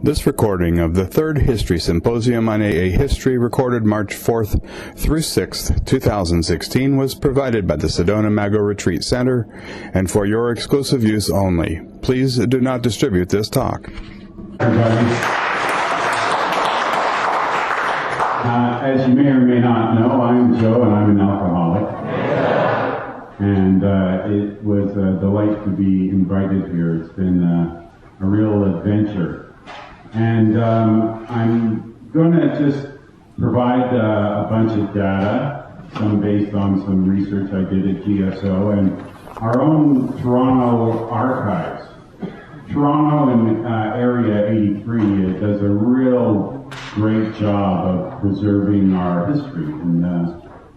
This recording of the third History Symposium on AA History, recorded March 4th through 6th, 2016, was provided by the Sedona Mago Retreat Center and for your exclusive use only. Please do not distribute this talk. As you may or may not know, I'm Joe and I'm an alcoholic. And it was a delight to be invited here. It's been a real adventure. And I'm going to just provide a bunch of data, some based on some research I did at GSO, and our own Toronto archives. Toronto in Area 83 does a real great job of preserving our history. And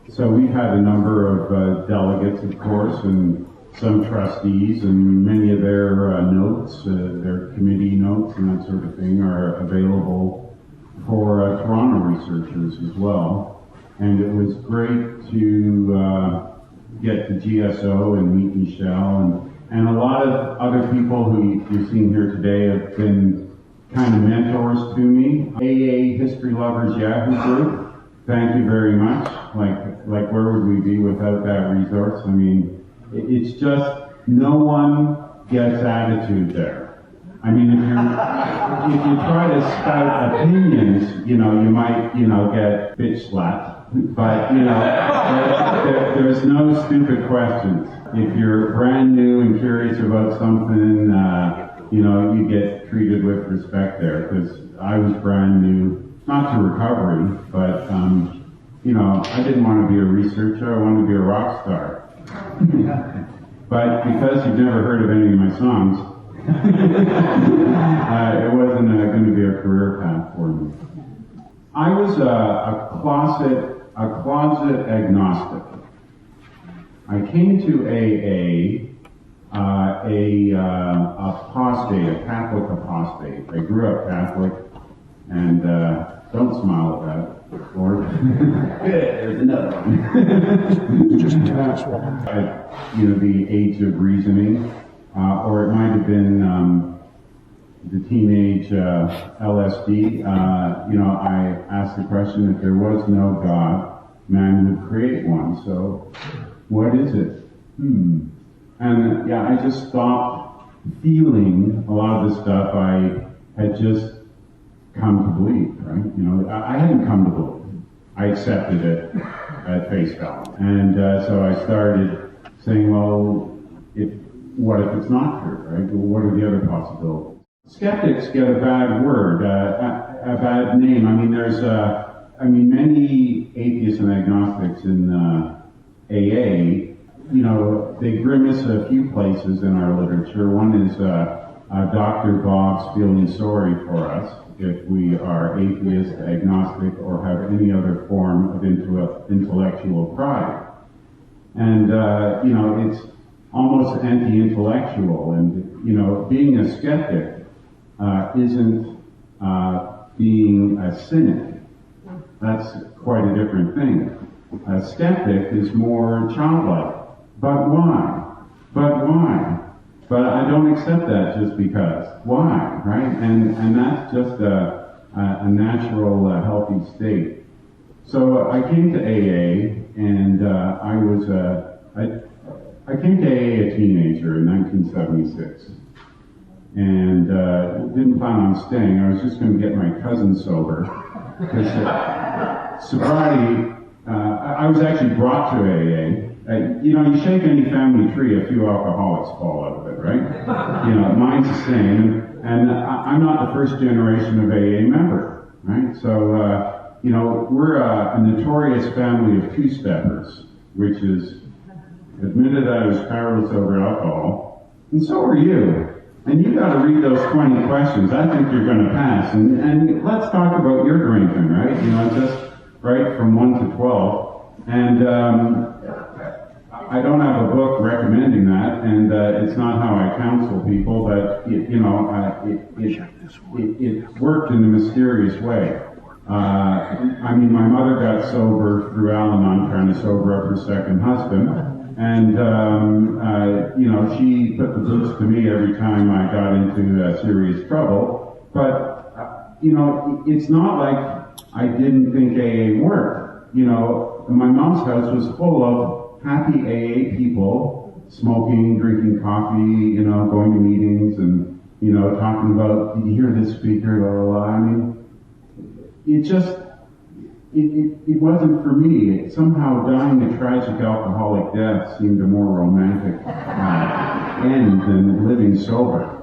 so we've had a number of delegates, of course, and some trustees, and many of their notes, their committee notes and that sort of thing are available for Toronto researchers as well. And it was great to get to GSO and meet Michelle, and a lot of other people who you've seen here today have been kind of mentors to me. AA History Lovers Yahoo group, thank you very much. Like where would we be without that resource? I mean, it's just no one gets attitude there. I mean, if you try to spout opinions, you might, get bitch slapped. But, there's no stupid questions. If you're brand new and curious about something, you get treated with respect there. Because I was brand new, not to recovery, but, I didn't want to be a researcher. I wanted to be a rock star. But because you've never heard of any of my songs, it wasn't going to be a career path for me. I was a closet agnostic. I came to AA a Catholic apostate. I grew up Catholic, and don't smile at that. Lord. There's another one. Just at the age of reasoning, or it might have been the teenage LSD. I asked the question: if there was no God, man would create one. So, what is it? And I just stopped feeling a lot of the stuff I had just come to believe, right? I hadn't come to believe. I accepted it at face value. And so I started saying, well, what if it's not true, right? What are the other possibilities? Skeptics get a bad word, a bad name. I mean, there's many atheists and agnostics in AA, they grimace a few places in our literature. One is Dr. Bob's feeling sorry for us if we are atheist, agnostic, or have any other form of intellectual pride. And, it's almost anti-intellectual. And, being a skeptic isn't being a cynic. That's quite a different thing. A skeptic is more childlike. But why? But I don't accept that just because. Why, right? And that's just a natural, healthy state. So I came to AA, and I came to AA a teenager in 1976, and didn't plan on staying. I was just going to get my cousin sober, because sobriety. I was actually brought to AA. You shake any family tree, a few alcoholics fall out of it, right? Mine's the same, and I'm not the first generation of AA member, right? So, we're a notorious family of two-steppers, which is admitted I was powerless over alcohol, and so are you. And you got to read those 20 questions. I think you're going to pass. And let's talk about your drinking, right? Just right from 1 to 12. And I don't have a book recommending that, and it's not how I counsel people, but it worked in a mysterious way. My mother got sober through Al-Anon, trying to sober up her second husband, and she put the boots to me every time I got into serious trouble. But it's not like I didn't think AA worked. My mom's house was full of happy AA people, smoking, drinking coffee, going to meetings and, talking about, did you hear this speaker, blah, blah, blah. I mean, it wasn't for me. Somehow dying a tragic alcoholic death seemed a more romantic end than living sober.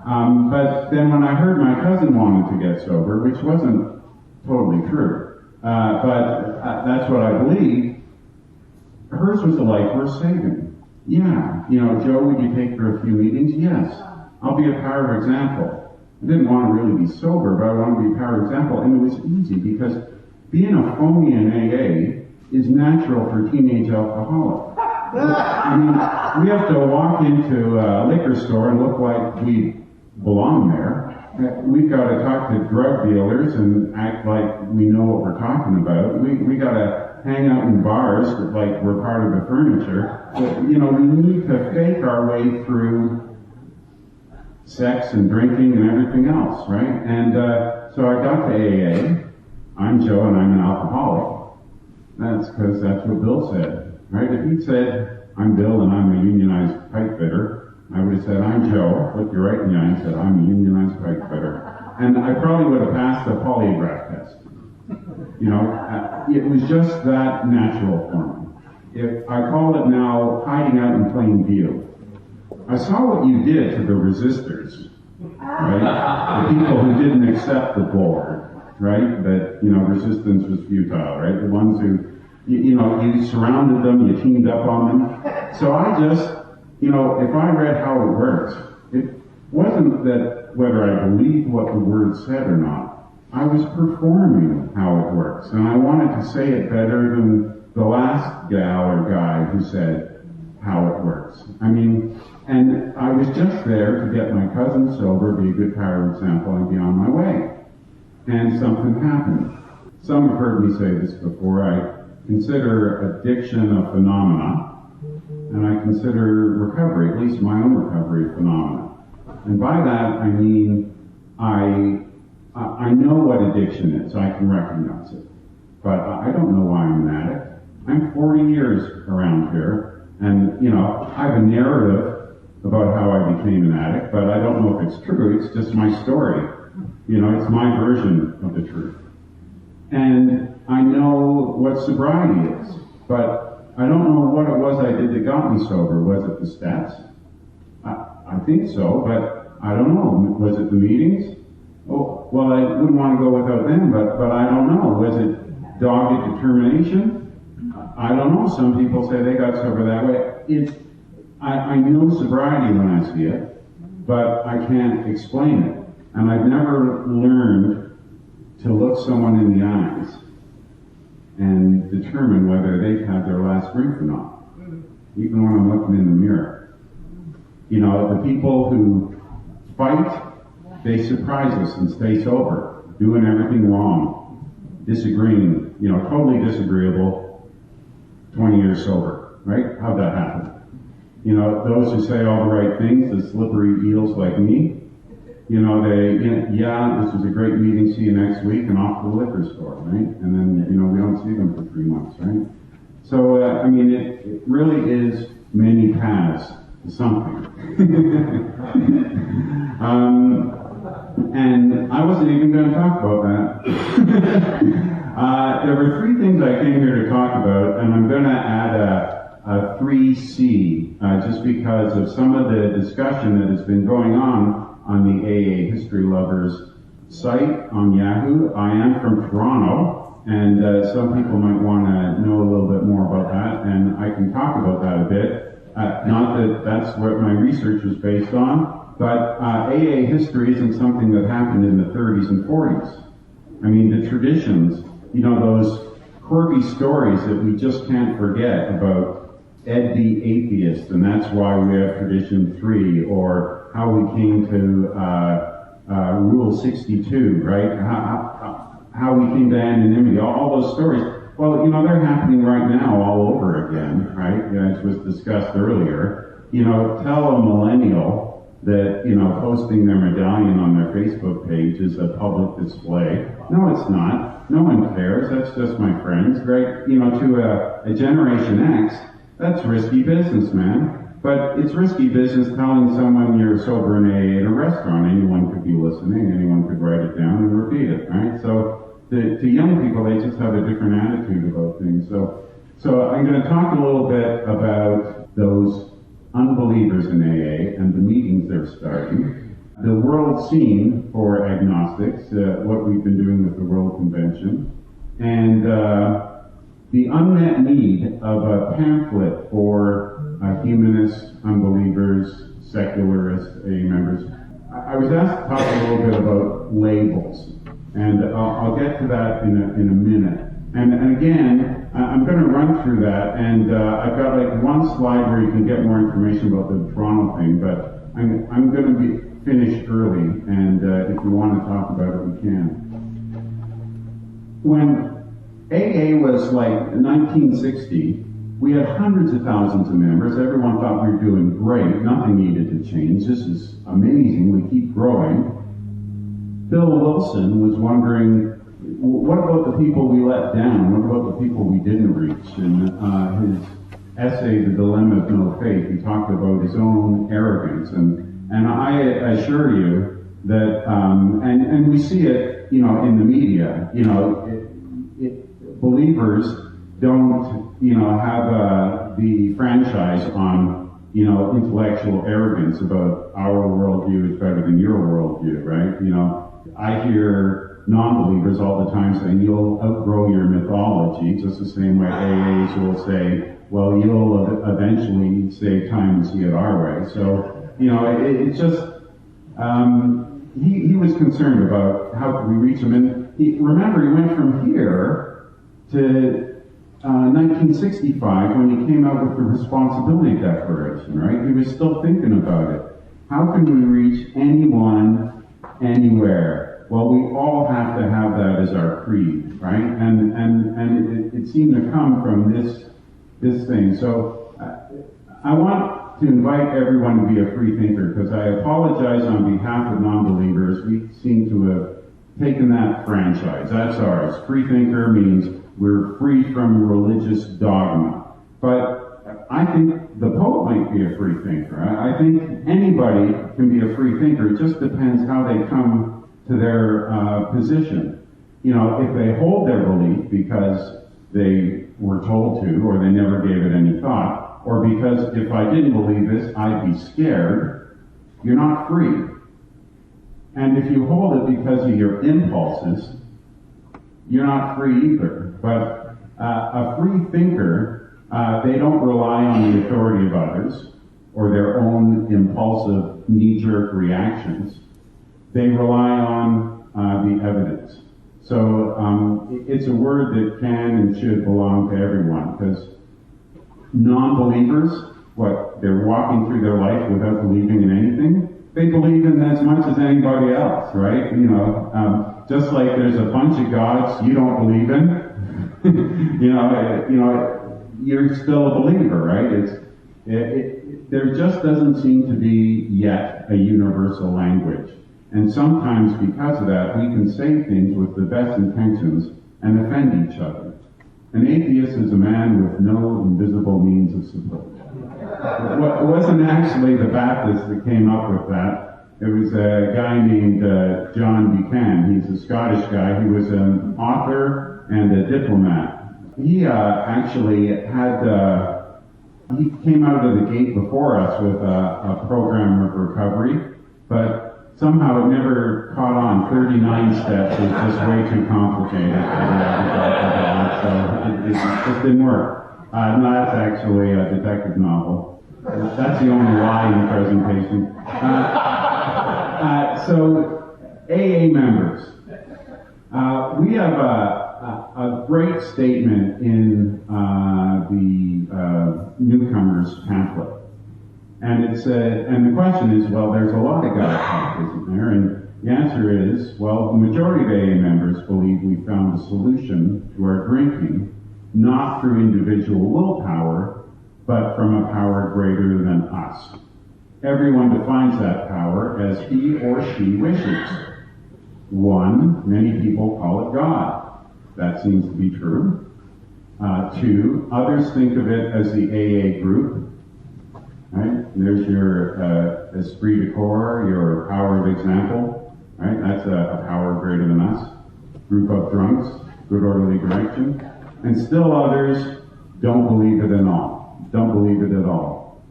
But then when I heard my cousin wanted to get sober, which wasn't totally true, but that's what I believe, hers was a life worth saving. Yeah, Joe, would you take her a few meetings? Yes. I'll be a power example. I didn't want to really be sober, but I wanted to be a power example, and it was easy because being a phony in AA is natural for teenage alcoholics. I mean, we have to walk into a liquor store and look like we belong there. We've got to talk to drug dealers and act like we know what we're talking about. We got to hang out in bars like we're part of the furniture. But, we need to fake our way through sex and drinking and everything else, right? And so I got to AA. I'm Joe and I'm an alcoholic. That's because that's what Bill said, right? If he'd said, I'm Bill and I'm a unionized pipe fitter, I would have said, I'm Joe, looked you right in the eye and said, I'm a unionized pipe fitter. And I probably would have passed the polygraph test. It was just that natural for me. I call it now hiding out in plain view. I saw what you did to the resistors, right? The people who didn't accept the board, right? That, resistance was futile, right? The ones who, you surrounded them, you teamed up on them. So I just, if I read how it works, it wasn't that whether I believed what the word said or not. I was performing how it works. And I wanted to say it better than the last gal or guy who said how it works. I mean, and I was just there to get my cousin sober, be a good power example, and be on my way. And something happened. Some have heard me say this before. I consider addiction a phenomena, and I consider recovery, at least my own recovery, a phenomena. And by that, I mean I know what addiction is. I can recognize it. But I don't know why I'm an addict. I'm 40 years around here, and, I have a narrative about how I became an addict, but I don't know if it's true. It's just my story. It's my version of the truth. And I know what sobriety is, but I don't know what it was I did that got me sober. Was it the steps? I think so, but I don't know. Was it the meetings? Oh, well, I wouldn't want to go without them, but I don't know. Was it dogged determination? I don't know. Some people say they got sober that way. I know sobriety when I see it, but I can't explain it. And I've never learned to look someone in the eyes and determine whether they've had their last drink or not, even when I'm looking in the mirror. The people who fight, they surprise us and stay sober, doing everything wrong, disagreeing, totally disagreeable, 20 years sober, right? How'd that happen? Those who say all the right things, the slippery eels like me, this was a great meeting, see you next week, and off to the liquor store, right? And then, we don't see them for 3 months, right? So, it really is many paths to something. And I wasn't even going to talk about that. There were 3 things I came here to talk about, and I'm going to add a 3C, just because of some of the discussion that has been going on the AA History Lovers site on Yahoo. I am from Toronto, and some people might want to know a little bit more about that, and I can talk about that a bit. Not that that's what my research was based on, but AA history isn't something that happened in the 30s and 40s. I mean, the traditions, those quirky stories that we just can't forget about Ed the Atheist, and that's why we have Tradition 3, or how we came to Rule 62, right? How we came to anonymity, all those stories. Well, they're happening right now all over again, right? As was discussed earlier. Tell a millennial that, posting their medallion on their Facebook page is a public display. No, it's not. No one cares. That's just my friends, right? To a Generation X, that's risky business, man. But it's risky business telling someone you're sober in AA at a restaurant. Anyone could be listening. Anyone could write it down and repeat it, right? So to young people, they just have a different attitude about things. So I'm going to talk a little bit about those unbelievers in AA and the meetings they're starting, the world scene for agnostics, what we've been doing with the World Convention, and the unmet need of a pamphlet for humanists, unbelievers, secularists, AA members. I was asked to talk a little bit about labels, and I'll get to that in a minute. And again, I'm going to run through that, and I've got like one slide where you can get more information about the Toronto thing, but I'm going to be finished early, and if you want to talk about it, we can. When AA was like 1960, we had hundreds of thousands of members. Everyone thought we were doing great. Nothing needed to change. This is amazing. We keep growing. Bill Wilson was wondering, what about the people we let down? What about the people we didn't reach? In his essay, The Dilemma of No Faith, he talked about his own arrogance. And I assure you that, and we see it, in the media, believers don't, have the franchise on, intellectual arrogance about our worldview is better than your worldview, right? I hear non-believers all the time saying, you'll outgrow your mythology, just the same way AAs will say, well, you'll eventually save time and see it our way. So, it's just, he was concerned about how could we reach him. And remember, he went from here to 1965 when he came out with the Responsibility Declaration, right? He was still thinking about it. How can we reach anyone, anywhere? Well, we all have to have that as our creed, right? And it seemed to come from this thing. So I want to invite everyone to be a free thinker, because I apologize on behalf of non-believers. We seem to have taken that franchise. That's ours. Free thinker means we're free from religious dogma. But I think the Pope might be a free thinker. I think anybody can be a free thinker. It just depends how they come to their position. If they hold their belief because they were told to, or they never gave it any thought, or because if I didn't believe this, I'd be scared, you're not free. And if you hold it because of your impulses, you're not free either. But a free thinker, they don't rely on the authority of others or their own impulsive knee-jerk reactions. They rely on the evidence. So it's a word that can and should belong to everyone, because non-believers, they're walking through their life without believing in anything. They believe in as much as anybody else, right? Just like there's a bunch of gods you don't believe in, you're still a believer, right? There just doesn't seem to be yet a universal language. And sometimes because of that, we can say things with the best intentions and offend each other. An atheist is a man with no invisible means of support. It wasn't actually the Baptists that came up with that. It was a guy named John Buchanan. He's a Scottish guy. He was an author and a diplomat. He actually he came out of the gate before us with a program of recovery, but somehow it never caught on. 39 steps was just way too complicated. So it just didn't work. No, that's actually a detective novel. That's the only lie in the presentation. So, AA members. We have a great statement in the newcomers pamphlet. And and the question is, well, there's a lot of God talk, isn't there? And the answer is, well, the majority of AA members believe we found a solution to our drinking, not through individual willpower, but from a power greater than us. Everyone defines that power as he or she wishes. One, many people call it God. That seems to be true. Two, others think of it as the AA group. Right? There's your esprit de corps, your power of example. Right? That's a power greater than us. Group of drunks, good orderly direction. And still others don't believe it at all. Don't believe it at all.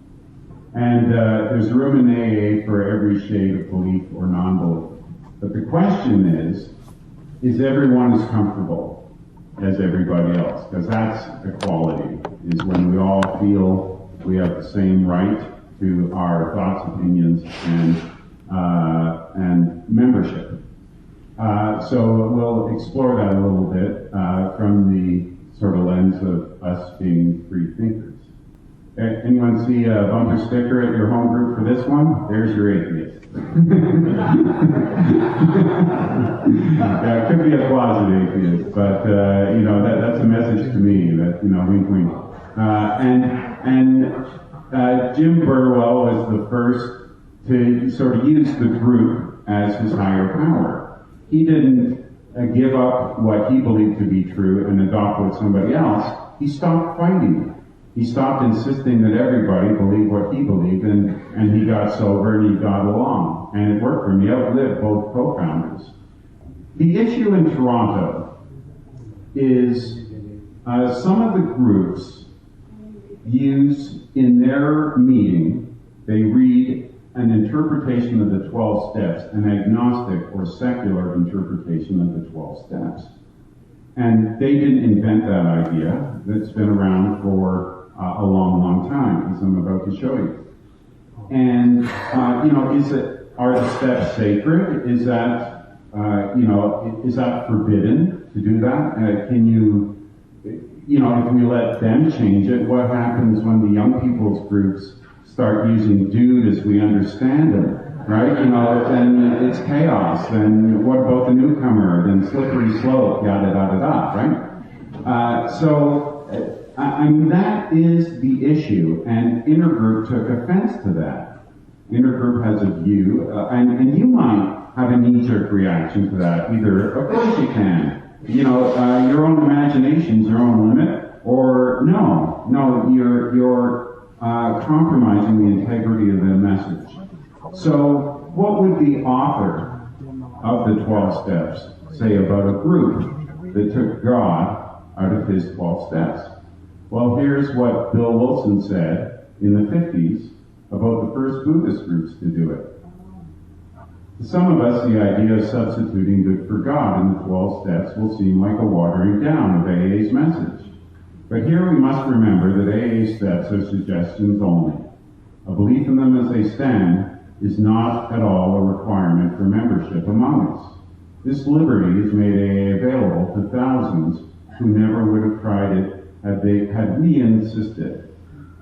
And there's room in AA for every shade of belief or non-belief. But the question is everyone as comfortable as everybody else? Because that's equality, is when we all feel we have the same right to our thoughts, opinions, and membership. So we'll explore that a little bit from the sort of lens of us being free thinkers. Anyone see a bumper sticker at your home group for this one? There's your atheist. Yeah, it could be a closet atheist, but that's a message to me that wink, wink. Jim Burwell was the first to sort of use the group as his higher power. He didn't give up what he believed to be true and adopt what somebody else. He stopped fighting. He stopped insisting that everybody believed what he believed, and he got sober and he got along. And it worked for him. He outlived both co-founders. The issue in Toronto is some of the groups use in their meeting, they read an interpretation of the 12 steps, an agnostic or secular interpretation of the 12 steps. And they didn't invent that idea. That's been around for a long, long time, as I'm about to show you. And, are the steps sacred? Is that, is that forbidden to do that? Can you, if we let them change it, what happens when the young people's groups start using dude as we understand them, right? Then it's chaos. Then what about the newcomer? Then slippery slope, yada, yada, yada, right? That is the issue, and Intergroup took offense to that. Intergroup has a view, and you might have a knee-jerk reaction to that. Either, of course you can. Your own imagination's your own limit, or no, you're compromising the integrity of the message. So, what would the author of the 12 steps say about a group that took God out of his 12 steps? Well, here's what Bill Wilson said in the 50s about the first Buddhist groups to do it. To some of us, the idea of substituting good for God in the 12 steps will seem like a watering down of AA's message. But here we must remember that AA steps are suggestions only. A belief in them as they stand is not at all a requirement for membership among us. This liberty has made AA available to thousands who never would have tried it had we insisted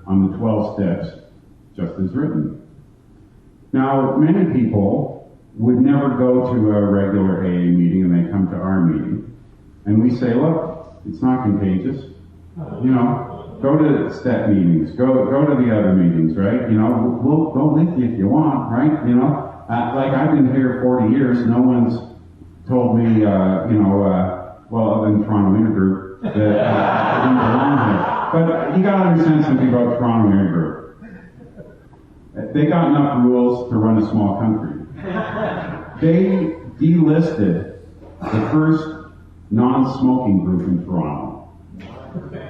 on the 12 steps just as written. Now, many people would never go to a regular AA meeting and they come to our meeting. And we say, look, it's not contagious. Go to step meetings, go to the other meetings, right? We'll go with you if you want, right? Like I've been here 40 years, no one's told me, other than Toronto Intergroup, that I didn't belong here. But you gotta understand something about Toronto Intergroup. They got enough rules to run a small country. They delisted the first non-smoking group in Toronto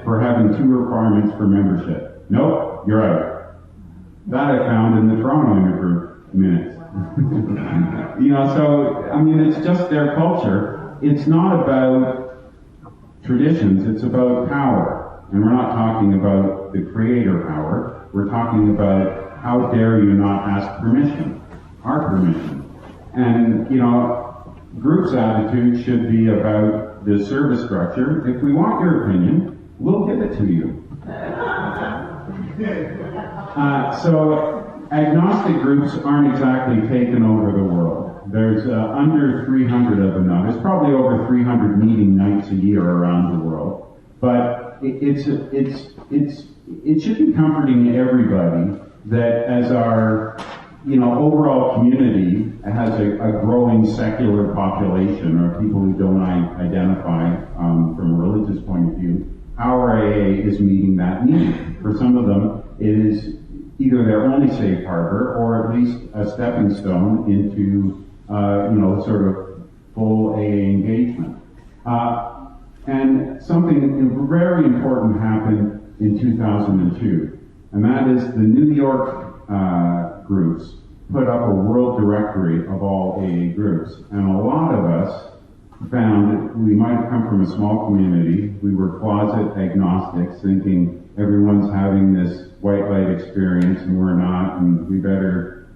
for having 2 requirements for membership. Nope, you're out. That I found in the Toronto Intergroup minutes. It's just their culture. It's not about traditions, it's about power. And we're not talking about the creator power. We're talking about how dare you not ask permission, our permission. And, group's attitude should be about the service structure. If we want your opinion, we'll give it to you. So agnostic groups aren't exactly taking over the world. There's under 300 of them now. There's probably over 300 meeting nights a year around the world. But it should be comforting to everybody that as our overall community has a growing secular population, or people who don't identify from a religious point of view, our AA is meeting that need. For some of them, it is either their only safe harbor, or at least a stepping stone into, sort of full AA engagement. And something very important happened in 2002, and that is the New York groups put up a world directory of all AA groups. And a lot of us found we might have come from a small community. We were closet agnostics, thinking everyone's having this white light experience and we're not, and we better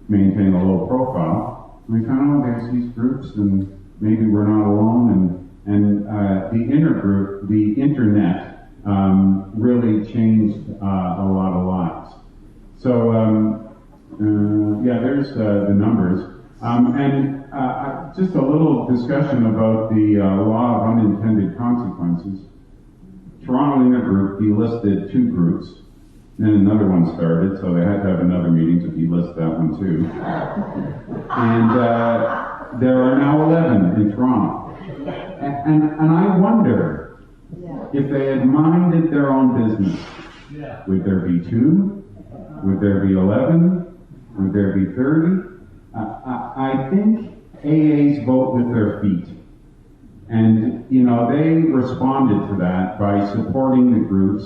maintain a low profile. We found, there's these groups, and maybe we're not alone, and the internet really changed a lot of lives. So, there's the numbers. And just a little discussion about the law of unintended consequences. Toronto Intergroup delisted 2 groups, then another one started, so they had to have another meeting to delist that one too. And there are now 11 in Toronto. And I wonder if they had minded their own business, would there be 2? Would there be 11? Would there be 30? I think AAs vote with their feet. And, they responded to that by supporting the groups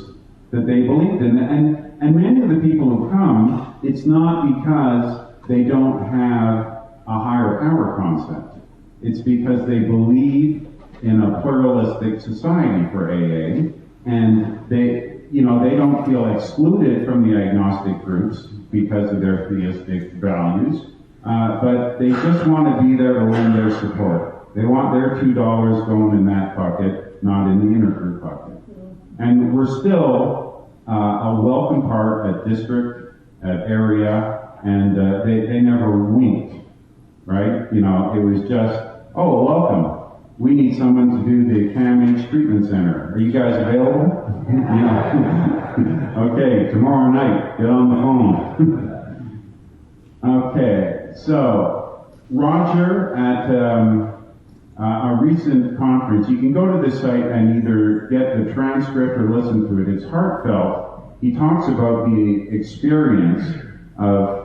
that they believed in. And many of the people who come, it's not because they don't have a higher power concept. It's because they believe in a pluralistic society for AA, and they don't feel excluded from the agnostic groups because of their theistic values, but they just want to be there to lend their support. They want their $2 going in that bucket, not in the intergroup bucket. And we're still a welcome part at district, at area, and they never winked, right? It was just, oh, welcome. We need someone to do the CAMH treatment center. Are you guys available? Okay, tomorrow night, get on the phone. Okay, so Roger at a recent conference, you can go to this site and either get the transcript or listen to it. It's heartfelt. He talks about the experience of,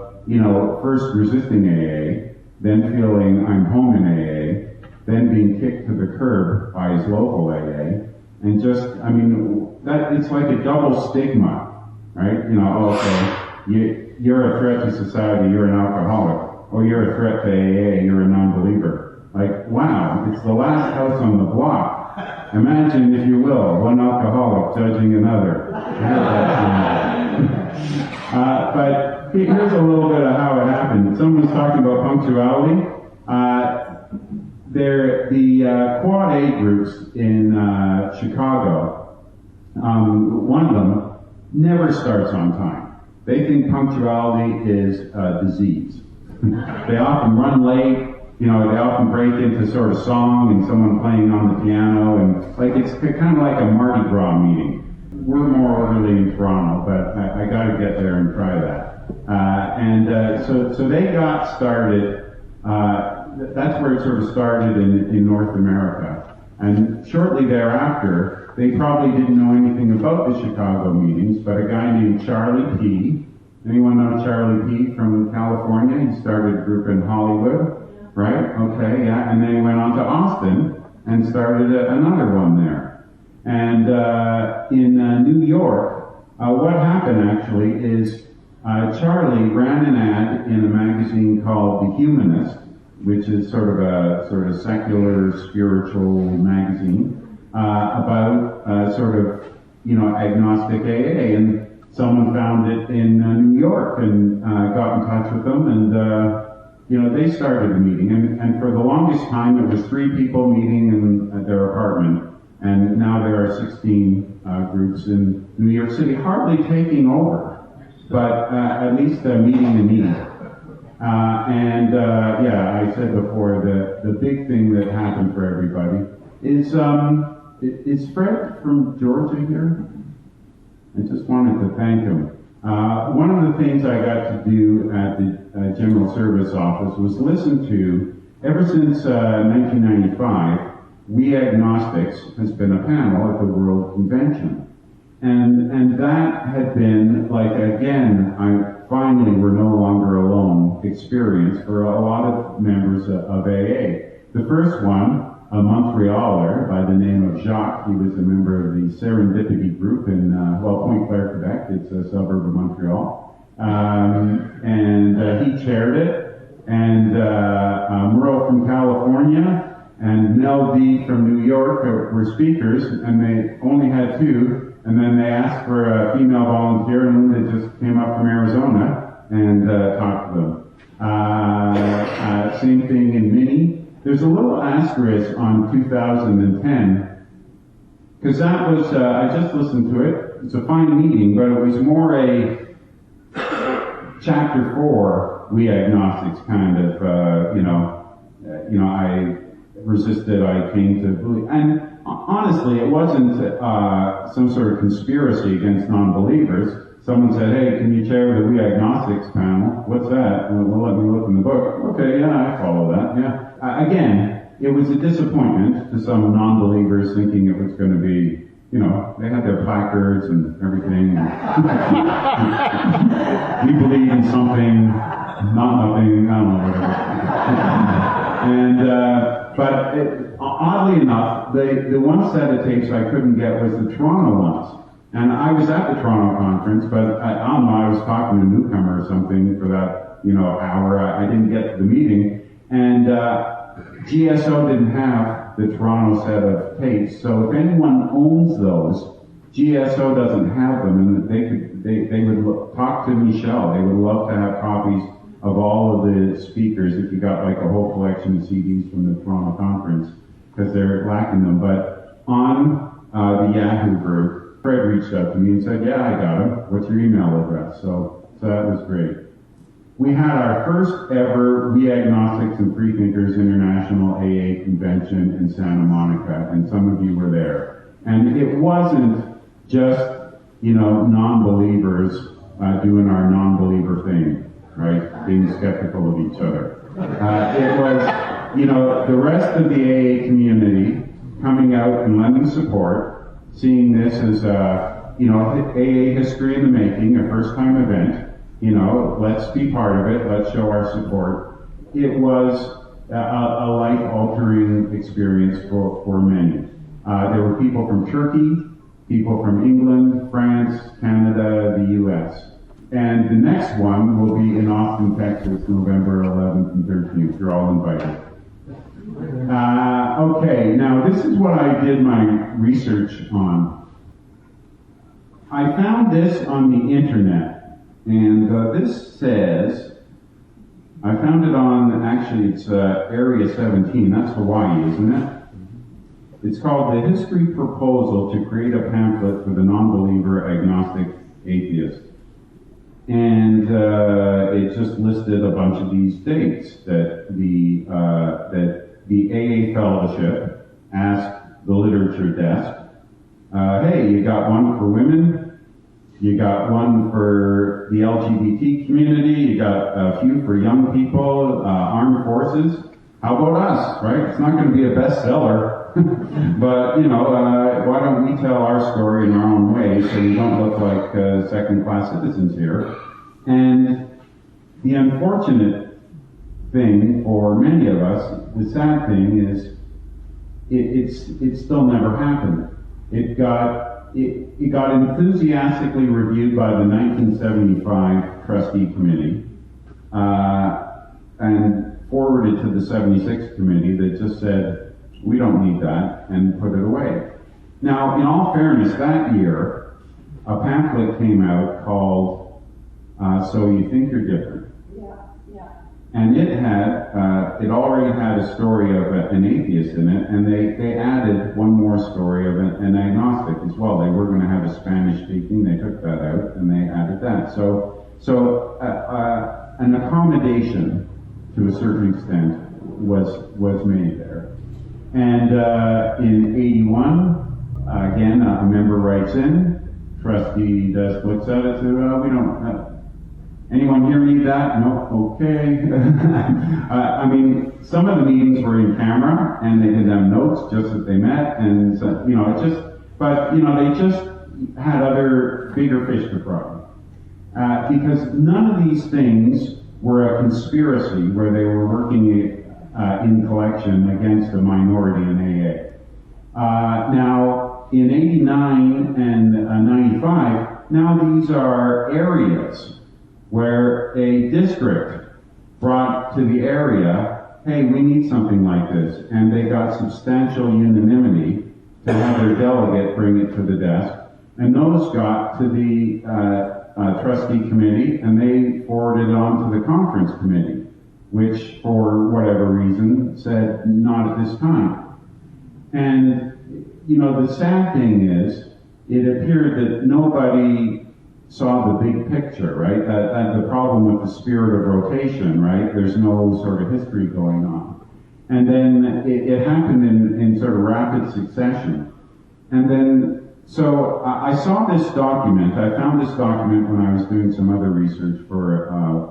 first resisting AA, then feeling I'm home in AA, then being kicked to the curb by his local AA, and just, that it's like a double stigma, right? Okay, you're a threat to society, you're an alcoholic, or you're a threat to AA, you're a non-believer. Like, wow, it's the last house on the block. Imagine, if you will, one alcoholic judging another. But here's a little bit of how it happened. Someone was talking about punctuality. The Quad A groups in Chicago, one of them never starts on time. They think punctuality is a disease. They often run late. They often break into sort of song and someone playing on the piano, and it's kind of like a Mardi Gras meeting. We're more orderly in Toronto, but I got to get there and try that. So they got started. That's where it sort of started in North America. And shortly thereafter, they probably didn't know anything about the Chicago meetings, but a guy named Charlie P. Anyone know Charlie P. from California? He started a group in Hollywood. Right? Okay, yeah. And then he went on to Austin and started another one there. And in New York, what happened actually is Charlie ran an ad in a magazine called The Humanist, which is sort of a secular, spiritual magazine about agnostic AA. And someone found it in New York and got in touch with them, and they started a meeting, and for the longest time it was 3 people meeting at their apartment, and now there are 16 groups in New York City, hardly taking over, but at least meeting the need. I said before, the big thing that happened for everybody is Fred from Georgia here? I just wanted to thank him. One of the things I got to do at the General Service Office was listen to, ever since 1995, We Agnostics has been a panel at the World Convention. And that had been, like, again, finally we're no longer alone experience for a lot of members of AA. The first one, a Montrealer by the name of Jacques, he was a member of the Serendipity group in, Pointe-Claire, Quebec. It's a suburb of Montreal. He chaired it. And Merle from California and Mel D from New York were speakers, and they only had two. And then they asked for a female volunteer, and Linda just came up from Arizona and talked to them. Same thing in Mini. There's a little asterisk on 2010, because that was, I just listened to it. It's a fine meeting, but it was more a Chapter 4 We Agnostics kind of, I resisted, I came to believe. And honestly, it wasn't some sort of conspiracy against non-believers. Someone said, hey, can you chair the We Agnostics panel? What's that? Well, let me look in the book. Okay, yeah, I follow that, yeah. Again, it was a disappointment to some non-believers thinking it was going to be, they had their placards and everything. We believe in something, not nothing, I don't know, whatever. But oddly enough, the one set of tapes I couldn't get was the Toronto ones. And I was at the Toronto conference, but I don't know, I was talking to a newcomer or something for that, hour. I didn't get to the meeting. And GSO didn't have the Toronto set of tapes. So if anyone owns those, GSO doesn't have them, and they would talk to Michelle. They would love to have copies of all of the speakers if you got like a whole collection of CDs from the Toronto conference, because they're lacking them. But on the Yahoo group, Fred reached out to me and said, yeah, I got them. What's your email address? So that was great. We had our first ever We Agnostics and Freethinkers International AA Convention in Santa Monica, and some of you were there. And it wasn't just, non-believers doing our non-believer thing, right? Being skeptical of each other. It was, the rest of the AA community coming out and lending support, seeing this as AA history in the making, a first-time event. Let's be part of it. Let's show our support. It was a life-altering experience for many. There were people from Turkey, people from England, France, Canada, the U.S. And the next one will be in Austin, Texas, November 11th and 13th. You're all invited. Okay, now this is what I did my research on. I found this on the internet. And this says, I found it on, actually it's Area 17, that's Hawaii, isn't it? It's called The History Proposal to Create a Pamphlet for the Non-Believer Agnostic Atheist. And it just listed a bunch of these dates that the AA Fellowship asked the literature desk, hey, you got one for women? You got one for the LGBT community, you got a few for young people, armed forces. How about us, right? It's not going to be a bestseller, but, why don't we tell our story in our own way so we don't look like second-class citizens here? And the unfortunate thing for many of us, the sad thing is, it still never happened. It got enthusiastically reviewed by the 1975 trustee committee and forwarded to the 76 committee that just said, we don't need that, and put it away. Now, in all fairness, that year, a pamphlet came out called So You Think You're Different. Yeah. And it already had a story of an atheist in it, and they added one more story of an agnostic as well. They were going to have a Spanish speaking, they took that out, and they added that. So an accommodation to a certain extent was made there. And in 81, again, a member writes in, trustee just looks at it and says, we don't, anyone here need that? No, okay. I mean, some of the meetings were in camera, and they didn't have notes, just that they met, and so, you know, it just, but, you know, they just had other bigger fish to fry. Because none of these things were a conspiracy where they were working in collection against a minority in AA. Now, in 89 and 95, now these are areas where a district brought to the area, hey, we need something like this, and they got substantial unanimity to have their delegate bring it to the desk, and those got to the trustee committee, and they forwarded it on to the conference committee, which, for whatever reason, said not at this time. And, you know, the sad thing is, it appeared that nobody saw the big picture, right? That the problem with the spirit of rotation, right? There's no sort of history going on. And then it happened in sort of rapid succession. And then, so I saw this document. I found this document when I was doing some other research for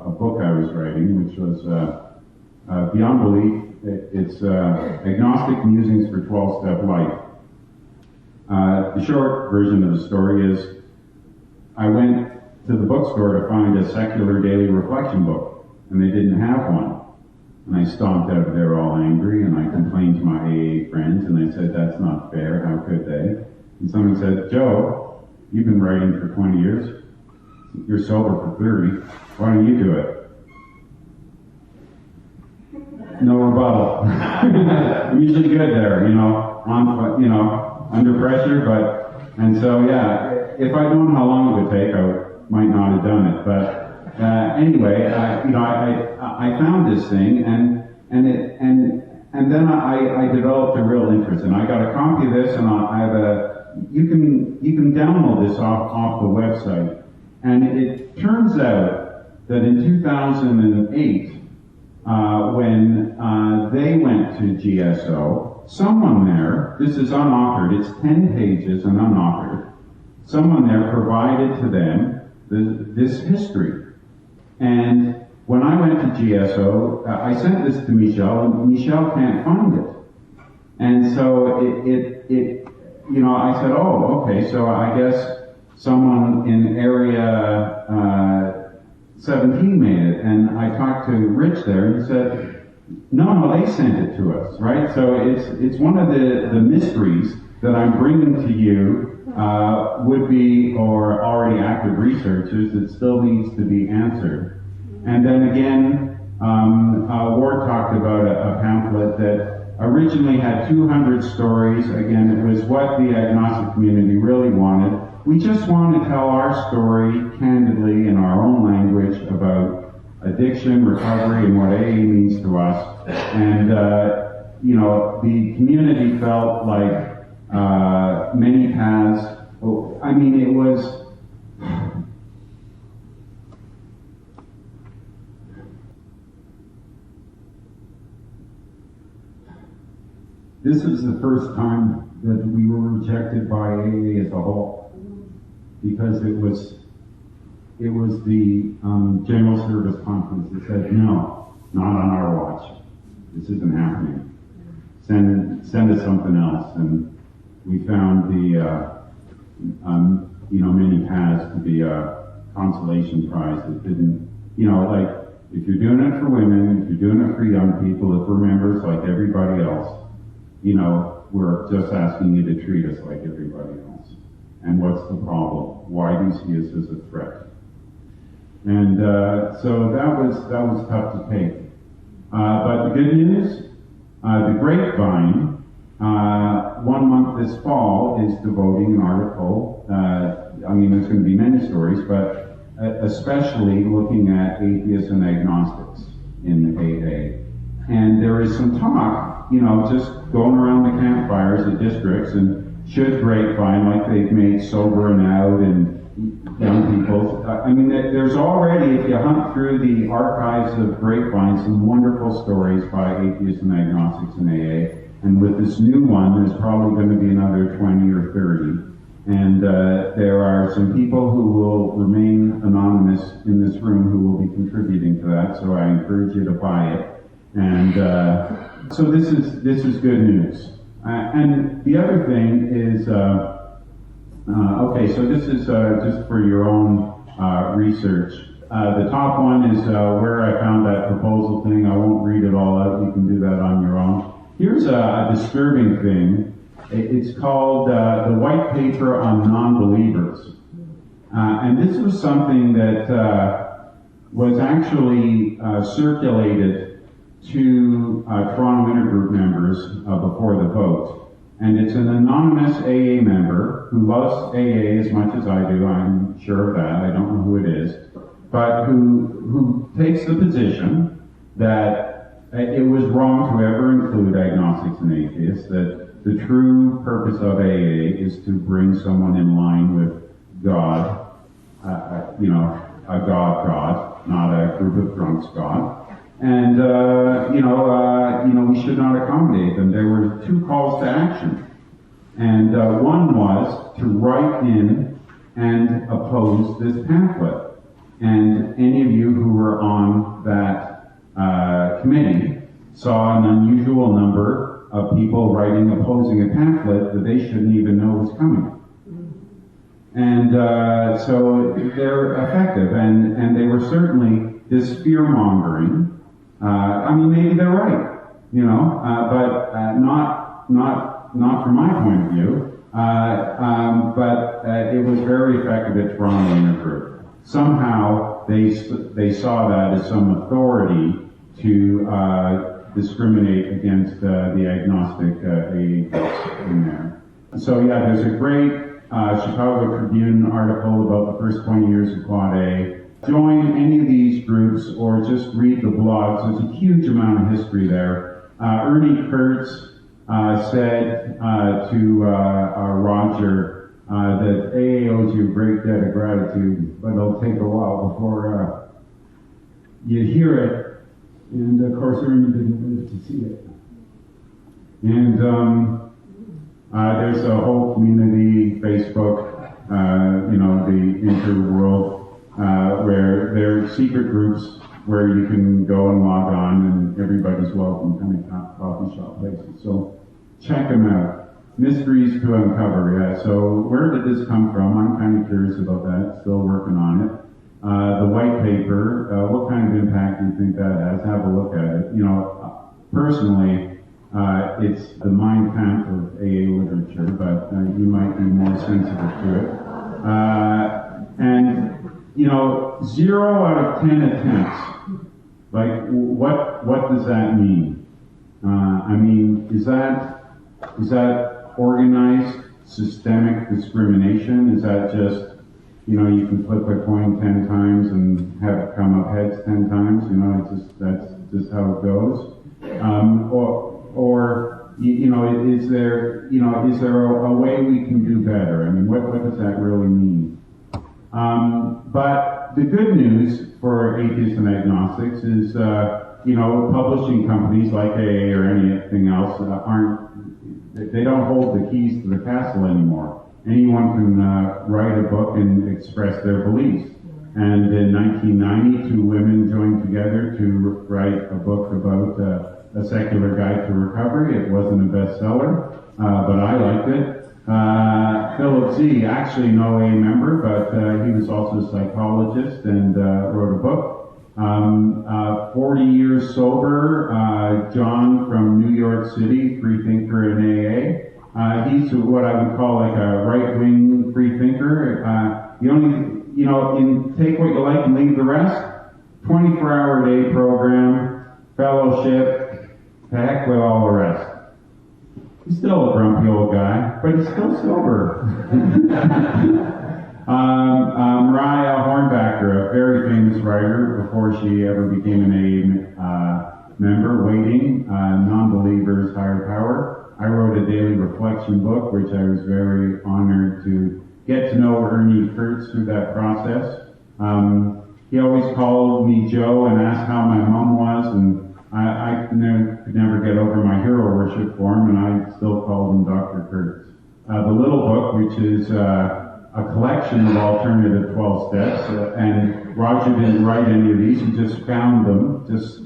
a book I was writing, which was Beyond Belief. It's Agnostic Musings for 12-Step Life. The short version of the story is, I went to the bookstore to find a secular daily reflection book, and they didn't have one. And I stomped out of there all angry, and I complained to my AA friends, and I said, that's not fair, how could they? And someone said, Joe, you've been writing for 20 years, you're sober for 30, why don't you do it? No rebuttal. I'm usually good there, you know, under pressure, and so, yeah, if I'd known how long it would take, I might not have done it. But anyway, you know, I found this thing, and then I developed a real interest, and I got a copy of this, and I have you can download this off the website, and it turns out that in 2008, when they went to GSO, someone there, this is unauthored, it's 10 pages and unauthored, someone there provided to them this history. And when I went to GSO, I sent this to Michelle, and Michelle can't find it. And so you know, I said, oh, okay, so I guess someone in area 17 made it. And I talked to Rich there, and he said, no, they sent it to us, right? So it's one of the mysteries that I'm bringing to you, would-be or already active researchers that still needs to be answered. And then again, Ward talked about a pamphlet that originally had 200 stories. Again, it was what the agnostic community really wanted. We just want to tell our story candidly in our own language about addiction, recovery, and what AA means to us. And, you know, the community felt like many paths. I mean, it was... This was the first time that we were rejected by AA as a whole, because it was the General Service Conference that said, no, not on our watch. This isn't happening. Send us something else. And we found the, you know, many paths to be a consolation prize that didn't, you know, like, if you're doing it for women, if you're doing it for young people, if we're members like everybody else, you know, we're just asking you to treat us like everybody else. And what's the problem? Why do you see us as a threat? And so that was tough to take. But the good news, the Grapevine, 1 month this fall is devoting an article. I mean, there's going to be many stories, but especially looking at atheists and agnostics in AA. And there is some talk, you know, just going around the campfires at districts, and should Grapevine, like they've made Sober and Out and young people. I mean, there's already, if you hunt through the archives of Grapevine, some wonderful stories by atheists and agnostics in AA. And with this new one, there's probably going to be another 20 or 30. And there are some people who will remain anonymous in this room who will be contributing to that, so I encourage you to buy it. And so this is good news. And the other thing is, okay, so this is just for your own research. The top one is where I found that proposal thing. I won't read it all out. You can do that on your own. Here's a disturbing thing. It's called the White Paper on Non-Believers. And this was something that was actually circulated to Toronto Intergroup members before the vote. And it's an anonymous AA member who loves AA as much as I do. I'm sure of that. I don't know who it is. But who takes the position that it was wrong to ever include agnostics and atheists, that the true purpose of AA is to bring someone in line with God, a God, not a group of drunks God. And, we should not accommodate them. There were two calls to action. And one was to write in and oppose this pamphlet. And any of you who were on that committee saw an unusual number of people writing opposing a pamphlet that they shouldn't even know was coming. And so they're effective, and they were certainly this fear-mongering. Maybe they're right, but not from my point of view. But it was very effective at Toronto Intergroup. Somehow they saw that as some authority to discriminate against the agnostic atheists in there. So yeah, there's a great Chicago Tribune article about the first 20 years of Quad A. Join any of these groups or just read the blogs. There's a huge amount of history there. Ernie Kurtz said to Roger that AA owes you a great debt of gratitude, but it'll take a while before you hear it. And of course, Ernie didn't live to see it. And there's a whole community, Facebook, the interworld, where there are secret groups where you can go and log on, and everybody's welcome, kind of coffee shop places. So check them out. Mysteries to uncover, yeah. So where did this come from? I'm kind of curious about that, still working on it. The white paper, what kind of impact do you think that has? Have a look at it. Personally, it's the Mein Kampf of AA literature, but you might be more sensitive to it. And 0 out of 10 attempts. Like, what does that mean? Is that organized, systemic discrimination? Is that just, you can flip a coin 10 times and have it come up heads 10 times? That's just how it goes. Is there a way we can do better? What does that really mean? But the good news for atheists and agnostics is, publishing companies like AA or anything else they don't hold the keys to the castle anymore. Anyone can write a book and express their beliefs. And in 1990, 2 women joined together to write a book about a secular guide to recovery. It wasn't a bestseller, but I liked it. Philip Z, actually no AA member, but he was also a psychologist and wrote a book. 40 years sober, John from New York City, Freethinker in AA. He's what I would call like a right-wing freethinker. You take what you like and leave the rest. 24-hour-a-day program, fellowship, to heck with all the rest. He's still a grumpy old guy, but he's still sober. Mariah Hornbacher, a very famous writer before she ever became an AA member, Waiting, Non-Believers Higher Power. I wrote a daily reflection book, which I was very honored to get to know Ernie Kurtz through that process. He always called me Joe and asked how my mom was, and I could never get over my hero worship for him, and I still called him Dr. Kurtz. the Little Book, which is a collection of alternative 12 steps, and Roger didn't write any of these, he just found them, just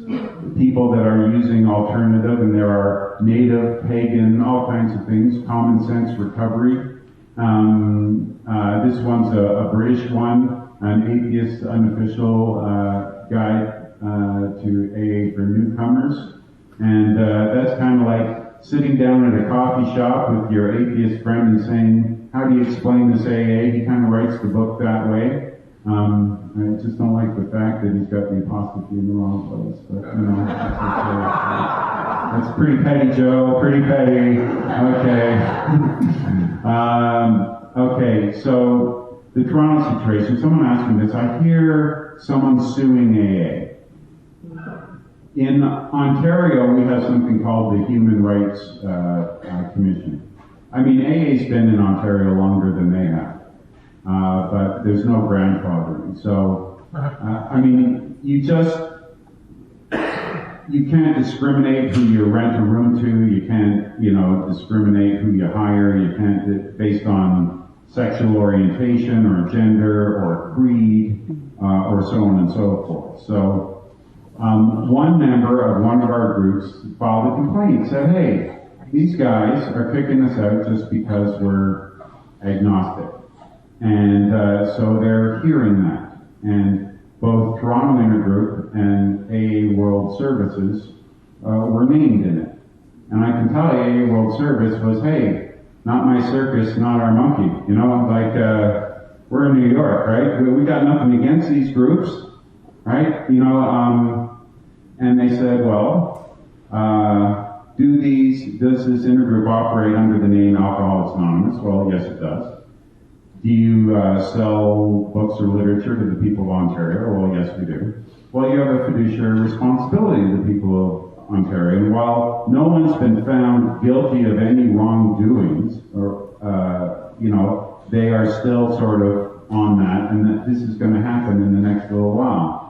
people that are using alternative, and there are native, pagan, all kinds of things, common sense recovery. This one's a British one, an atheist unofficial guide to AA for newcomers, and that's kind of like sitting down at a coffee shop with your atheist friend and saying, how do you explain this AA? He kind of writes the book that way. I just don't like the fact that he's got the apostrophe in the wrong place, but you know, that's pretty petty, Joe, pretty petty. Okay. Okay, so the Toronto situation, someone asked me this, I hear someone suing AA. In Ontario, we have something called the Human Rights Commission. I mean, AA's been in Ontario longer than they have, but there's no grandfathering. So, I mean, you can't discriminate who you rent a room to. You can't, discriminate who you hire. You can't, based on sexual orientation or gender or creed or so on and so forth. So, one member of one of our groups filed a complaint, said, hey, these guys are kicking us out just because we're agnostic. And so they're hearing that. And both Toronto Intergroup and AA World Services were named in it. And I can tell you, AA World Service was, hey, not my circus, not our monkey. We're in New York, right? We got nothing against these groups, right? And they said, well, does this intergroup operate under the name Alcoholics Anonymous? Well, yes, it does. Do you sell books or literature to the people of Ontario? Well, yes, we do. Well, you have a fiduciary responsibility to the people of Ontario. And while no one's been found guilty of any wrongdoings, or they are still sort of on that, and that this is going to happen in the next little while.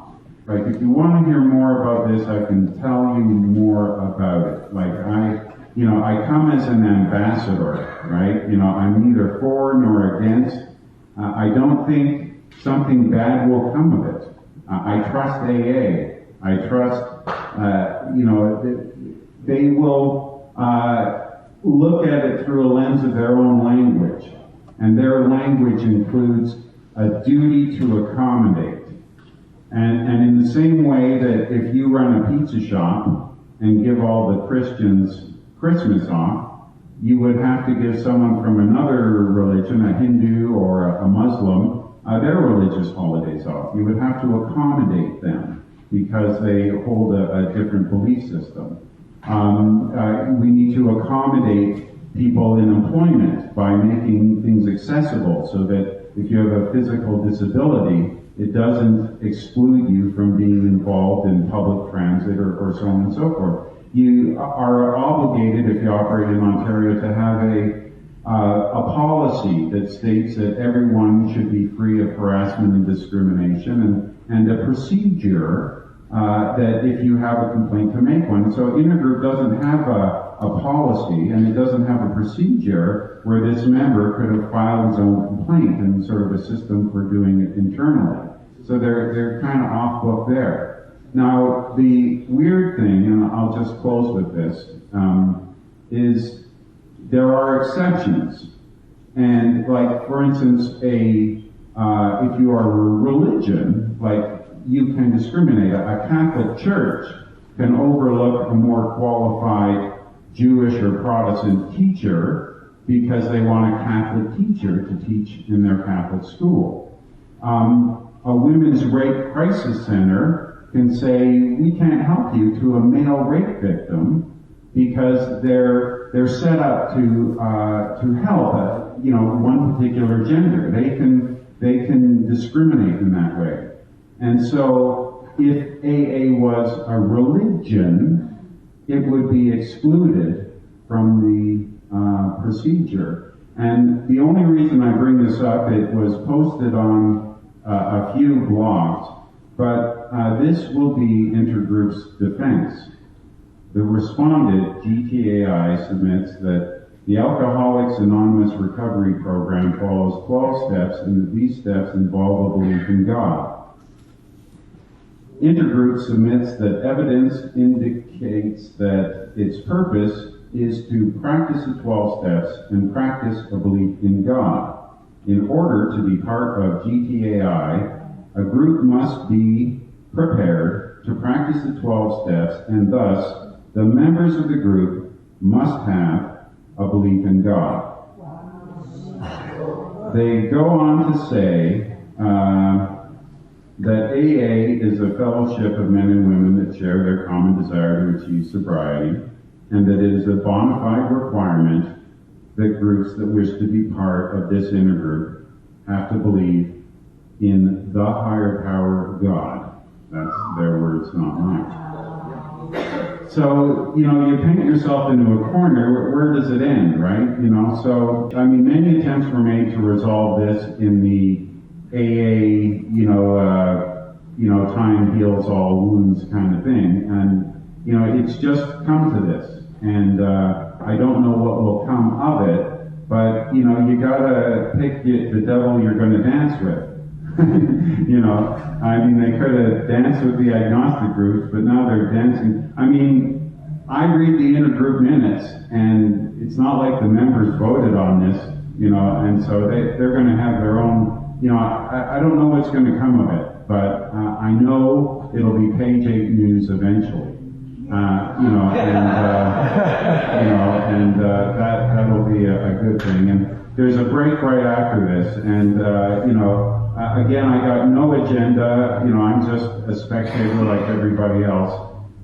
Like, if you want to hear more about this, I can tell you more about it. Like, I come as an ambassador, right? I'm neither for nor against. I don't think something bad will come of it. I trust AA. I trust, they will look at it through a lens of their own language. And their language includes a duty to accommodate. And in the same way that if you run a pizza shop and give all the Christians Christmas off, you would have to give someone from another religion, a Hindu or a Muslim, their religious holidays off. You would have to accommodate them because they hold a different belief system. We need to accommodate people in employment by making things accessible so that if you have a physical disability, it doesn't exclude you from being involved in public transit or so on and so forth. You are obligated, if you operate in Ontario, to have a policy that states that everyone should be free of harassment and discrimination, and a procedure that if you have a complaint to make one. So Intergroup doesn't have a policy, and it doesn't have a procedure where this member could have filed his own complaint and sort of a system for doing it internally. So they're kind of off book there. Now, the weird thing, and I'll just close with this, is there are exceptions. And like, for instance, if you are a religion, like, you can discriminate. A Catholic church can overlook a more qualified Jewish or Protestant teacher because they want a Catholic teacher to teach in their Catholic school. A women's rape crisis center can say, we can't help you to a male rape victim because they're set up to help one particular gender. They can discriminate in that way. And so if AA was a religion, it would be excluded from the procedure. And the only reason I bring this up, it was posted on a few blogs, but this will be Intergroup's defense. The respondent, GTAI, submits that The Alcoholics Anonymous Recovery Program follows 12 steps, and these steps involve a belief in God. Intergroup submits that evidence indicates that its purpose is to practice the 12 steps and practice a belief in God. In order to be part of GTAI, a group must be prepared to practice the 12 steps, and thus the members of the group must have a belief in God. They go on to say that AA is a fellowship of men and women that share their common desire to achieve sobriety, and that it is a bona fide requirement that groups that wish to be part of this intergroup have to believe in the higher power of God. That's their words, not mine. So, you paint yourself into a corner. Where does it end, right? So, many attempts were made to resolve this in the AA, time heals all wounds kind of thing. And, it's just come to this. And I don't know what will come of it, but, you gotta pick the devil you're gonna dance with. They could have danced with the agnostic groups, but now they're dancing. I read the intergroup minutes, and it's not like the members voted on this, and so they're going to have their own, I don't know what's going to come of it, but I know it'll be page 8 news eventually. That'll be a good thing. And there's a break right after this, and again, I got no agenda. I'm just a spectator like everybody else.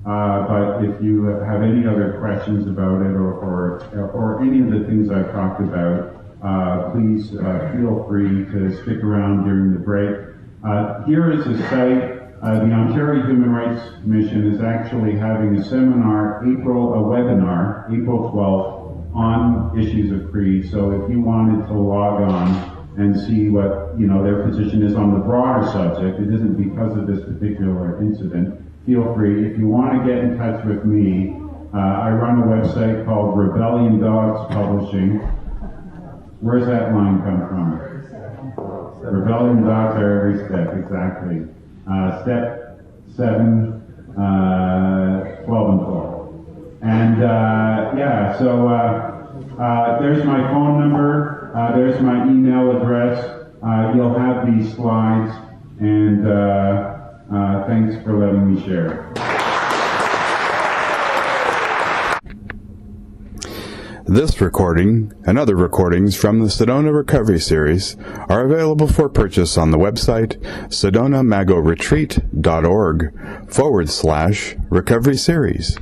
But if you have any other questions about it, or any of the things I've talked about, please feel free to stick around during the break. Here is a site. The Ontario Human Rights Commission is actually having a webinar, April 12th, on issues of creed. So if you wanted to log on and see what their position is on the broader subject, it isn't because of this particular incident. Feel free. If you want to get in touch with me, I run a website called Rebellion Dogs Publishing. Where's that line come from? Rebellion Dogs are every step, exactly. Step 7, 12 and 12. And there's my phone number, there's my email address, you'll have these slides, and thanks for letting me share. This recording and other recordings from the Sedona Recovery Series are available for purchase on the website sedonamagoretreat.org/recovery series.